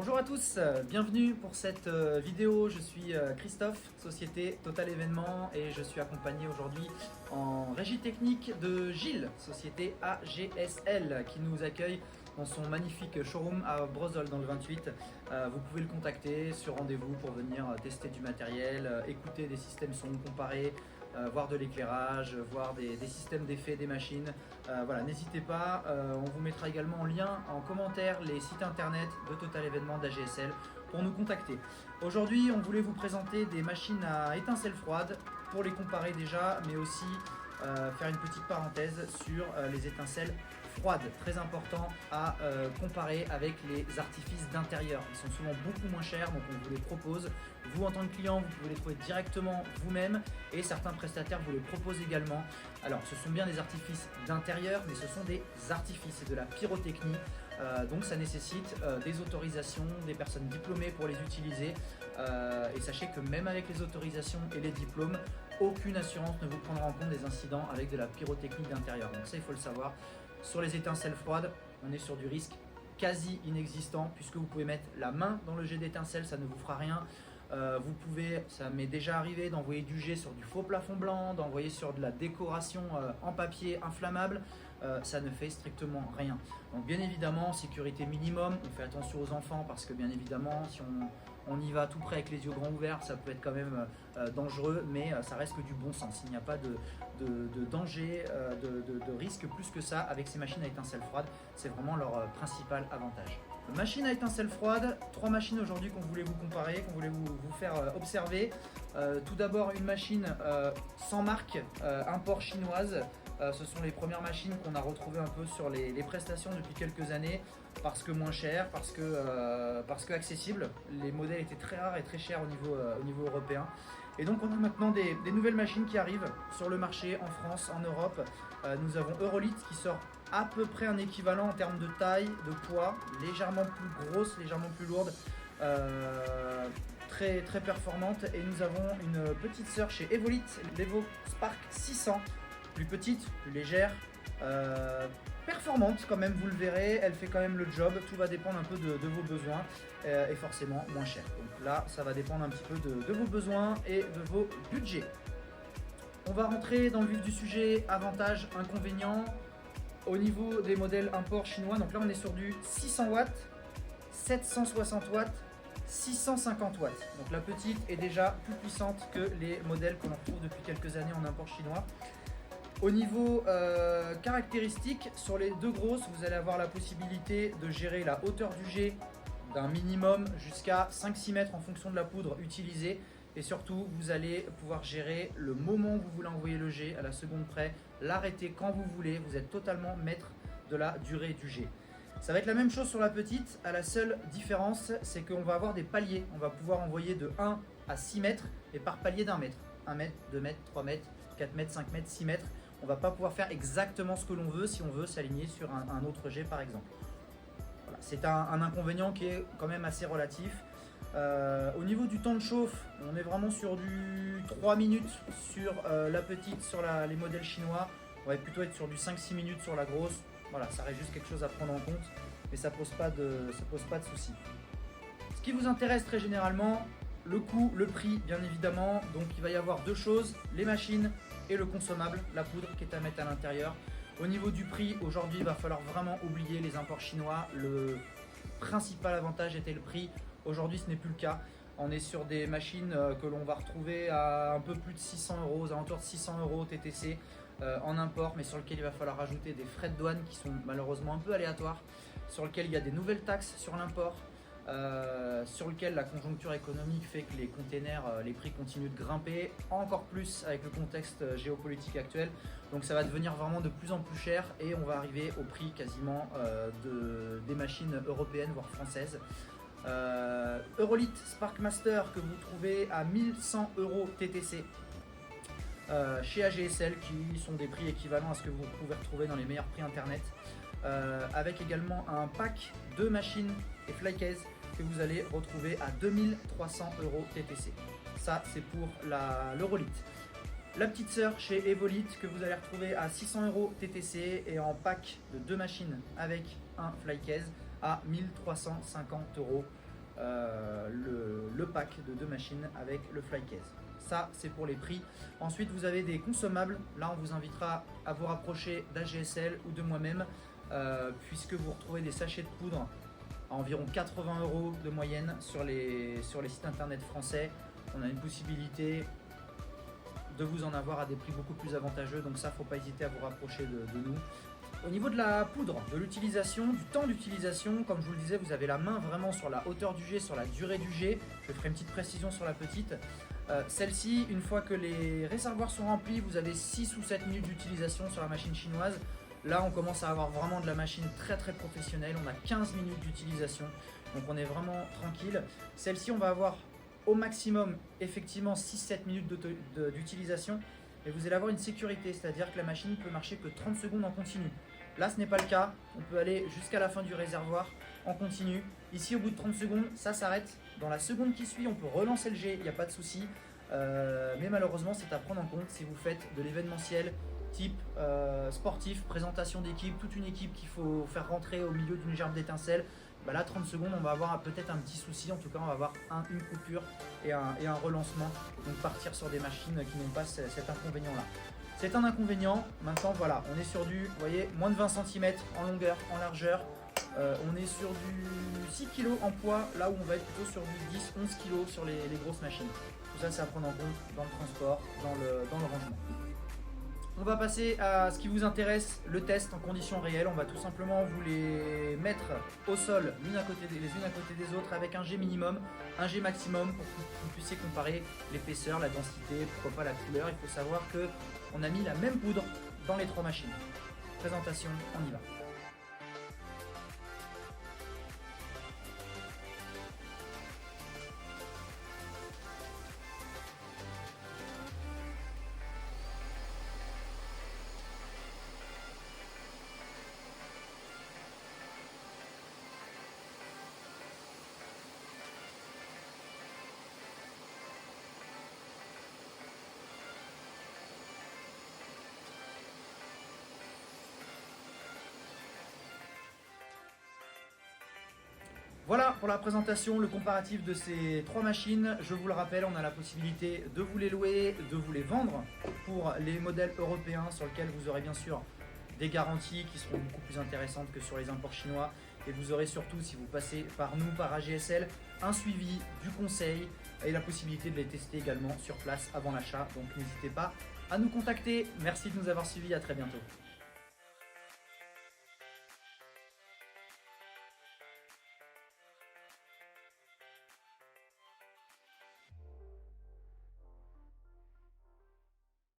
Bonjour à tous, bienvenue pour cette vidéo. Je suis Christophe, société Total Événements, et je suis accompagné aujourd'hui en régie technique de Gilles, société AGSL, qui nous accueille dans son magnifique showroom à Brozol dans le 28. Vous pouvez le contacter sur rendez-vous pour venir tester du matériel, écouter des systèmes son comparés, voir de l'éclairage, voir des systèmes d'effets des machines. Voilà, n'hésitez pas, on vous mettra également en lien en commentaire les sites internet de Total Événements d'AGSL pour nous contacter. Aujourd'hui, on voulait vous présenter des machines à étincelles froides pour les comparer déjà, mais aussi faire une petite parenthèse sur les étincelles froides, très important à comparer avec les artifices d'intérieur. Ils sont souvent beaucoup moins chers, donc on vous les propose. Vous, en tant que client, vous pouvez les trouver directement vous-même, et certains prestataires vous les proposent également. Alors, ce sont bien des artifices d'intérieur, mais ce sont des artifices, c'est de la pyrotechnie. Donc ça nécessite des autorisations, des personnes diplômées pour les utiliser. Et sachez que même avec les autorisations et les diplômes, aucune assurance ne vous prendra en compte des incidents avec de la pyrotechnie d'intérieur. Donc ça, il faut le savoir. Sur les étincelles froides, on est sur du risque quasi inexistant, puisque vous pouvez mettre la main dans le jet d'étincelles, ça ne vous fera rien. Vous pouvez, ça m'est déjà arrivé, d'envoyer du jet sur du faux plafond blanc, d'envoyer sur de la décoration en papier inflammable, ça ne fait strictement rien. Donc bien évidemment, sécurité minimum, on fait attention aux enfants parce que bien évidemment, si on y va tout près avec les yeux grands ouverts, ça peut être quand même dangereux, mais ça reste que du bon sens. Il n'y a pas de danger, de risque plus que ça avec ces machines à étincelles froides. C'est vraiment leur principal avantage. Machine à étincelles froides, 3 machines aujourd'hui qu'on voulait vous comparer, qu'on voulait vous faire observer. Tout d'abord, une machine sans marque, import chinoise. Ce sont les premières machines qu'on a retrouvées un peu sur les prestations depuis quelques années, parce que moins cher, parce que accessible. Les modèles étaient très rares et très chers au niveau européen. Et donc on a maintenant des nouvelles machines qui arrivent sur le marché en France, en Europe. Nous avons Eurolith qui sort à peu près un équivalent en termes de taille, de poids, légèrement plus grosse, légèrement plus lourde, très performante. Et nous avons une petite sœur chez Evolith, l'Evo Spark 600, plus petite, plus légère, performante quand même, vous le verrez, elle fait quand même le job. Tout va dépendre un peu de vos besoins, et forcément moins cher. Donc là, ça va dépendre un petit peu de vos besoins et de vos budgets. On va rentrer dans le vif du sujet, avantages, inconvénients. Au niveau des modèles import chinois, donc là on est sur du 600 watts, 760 watts, 650 watts. Donc la petite est déjà plus puissante que les modèles qu'on retrouve depuis quelques années en import chinois. Au niveau caractéristiques, sur les deux grosses, vous allez avoir la possibilité de gérer la hauteur du jet d'un minimum jusqu'à 5-6 mètres en fonction de la poudre utilisée. Et surtout, vous allez pouvoir gérer le moment où vous voulez envoyer le jet à la seconde près, l'arrêter quand vous voulez. Vous êtes totalement maître de la durée du jet. Ça va être la même chose sur la petite, à la seule différence, c'est qu'on va avoir des paliers. On va pouvoir envoyer de 1 à 6 mètres et par palier d'1 mètre. 1 mètre, 2 mètres, 3 mètres, 4 mètres, 5 mètres, 6 mètres. On ne va pas pouvoir faire exactement ce que l'on veut si on veut s'aligner sur un autre jet par exemple. Voilà. C'est un inconvénient qui est quand même assez relatif. Au niveau du temps de chauffe, on est vraiment sur du 3 minutes sur la petite, sur les modèles chinois. On va plutôt être sur du 5-6 minutes sur la grosse. Voilà, ça reste juste quelque chose à prendre en compte, mais ça pose pas de soucis. Ce qui vous intéresse très généralement, le coût, le prix bien évidemment. Donc il va y avoir deux choses, les machines et le consommable, la poudre qui est à mettre à l'intérieur. Au niveau du prix, aujourd'hui il va falloir vraiment oublier les imports chinois. Le principal avantage était le prix. Aujourd'hui, ce n'est plus le cas. On est sur des machines que l'on va retrouver à un peu plus de 600 €, aux alentours de 600 € TTC en import, mais sur lequel il va falloir rajouter des frais de douane qui sont malheureusement un peu aléatoires, sur lequel il y a des nouvelles taxes sur l'import, sur lequel la conjoncture économique fait que les containers, les prix continuent de grimper, encore plus avec le contexte géopolitique actuel. Donc ça va devenir vraiment de plus en plus cher et on va arriver au prix quasiment des machines européennes, voire françaises. Eurolith Spark Master que vous trouvez à 1100 € TTC chez AGSL, qui sont des prix équivalents à ce que vous pouvez retrouver dans les meilleurs prix internet, avec également un pack de machines et flycase que vous allez retrouver à 2300 € TTC. Ça c'est pour l'Eurolith. La petite sœur chez Evolith que vous allez retrouver à 600 € TTC et en pack de 2 machines avec un flycase à 1350 € le pack de 2 machines avec le fly case. Ça, c'est pour les prix. Ensuite, vous avez des consommables. Là, on vous invitera à vous rapprocher d'AGSL ou de moi-même, puisque vous retrouvez des sachets de poudre à environ 80 € de moyenne sur les sites internet français. On a une possibilité de vous en avoir à des prix beaucoup plus avantageux, donc ça, faut pas hésiter à vous rapprocher de nous. Au niveau de la poudre, de l'utilisation, du temps d'utilisation, comme je vous le disais, vous avez la main vraiment sur la hauteur du jet, sur la durée du jet. Je ferai une petite précision sur la petite. Celle-ci, une fois que les réservoirs sont remplis, vous avez 6 ou 7 minutes d'utilisation sur la machine chinoise. Là, on commence à avoir vraiment de la machine très professionnelle. On a 15 minutes d'utilisation, donc on est vraiment tranquille. Celle-ci, on va avoir au maximum effectivement 6-7 minutes d'utilisation. Et vous allez avoir une sécurité, c'est-à-dire que la machine peut marcher que 30 secondes en continu. Là, ce n'est pas le cas. On peut aller jusqu'à la fin du réservoir en continu. Ici, au bout de 30 secondes, ça s'arrête. Dans la seconde qui suit, on peut relancer le jet, il n'y a pas de souci. Mais malheureusement, c'est à prendre en compte si vous faites de l'événementiel type sportif, présentation d'équipe, toute une équipe qu'il faut faire rentrer au milieu d'une gerbe d'étincelles. Bah là, 30 secondes, on va avoir peut-être un petit souci. En tout cas, on va avoir une coupure et un relancement. Donc partir sur des machines qui n'ont pas cet inconvénient-là. C'est un inconvénient. Maintenant, voilà, on est sur du, vous voyez, moins de 20 cm en longueur, en largeur. On est sur du 6 kg en poids, là où on va être plutôt sur du 10-11 kg sur les grosses machines. Tout ça, c'est à prendre en compte dans le transport, dans le rangement. On va passer à ce qui vous intéresse, le test en conditions réelles. On va tout simplement vous les mettre au sol les unes à côté des autres avec un G minimum, un G maximum pour que vous puissiez comparer l'épaisseur, la densité, pourquoi pas la couleur. Il faut savoir qu'on a mis la même poudre dans les 3 machines. Présentation, on y va. Voilà pour la présentation, le comparatif de ces 3 machines. Je vous le rappelle, on a la possibilité de vous les louer, de vous les vendre pour les modèles européens sur lesquels vous aurez bien sûr des garanties qui seront beaucoup plus intéressantes que sur les imports chinois. Et vous aurez surtout, si vous passez par nous, par AGSL, un suivi, du conseil et la possibilité de les tester également sur place avant l'achat. Donc n'hésitez pas à nous contacter. Merci de nous avoir suivis, à très bientôt.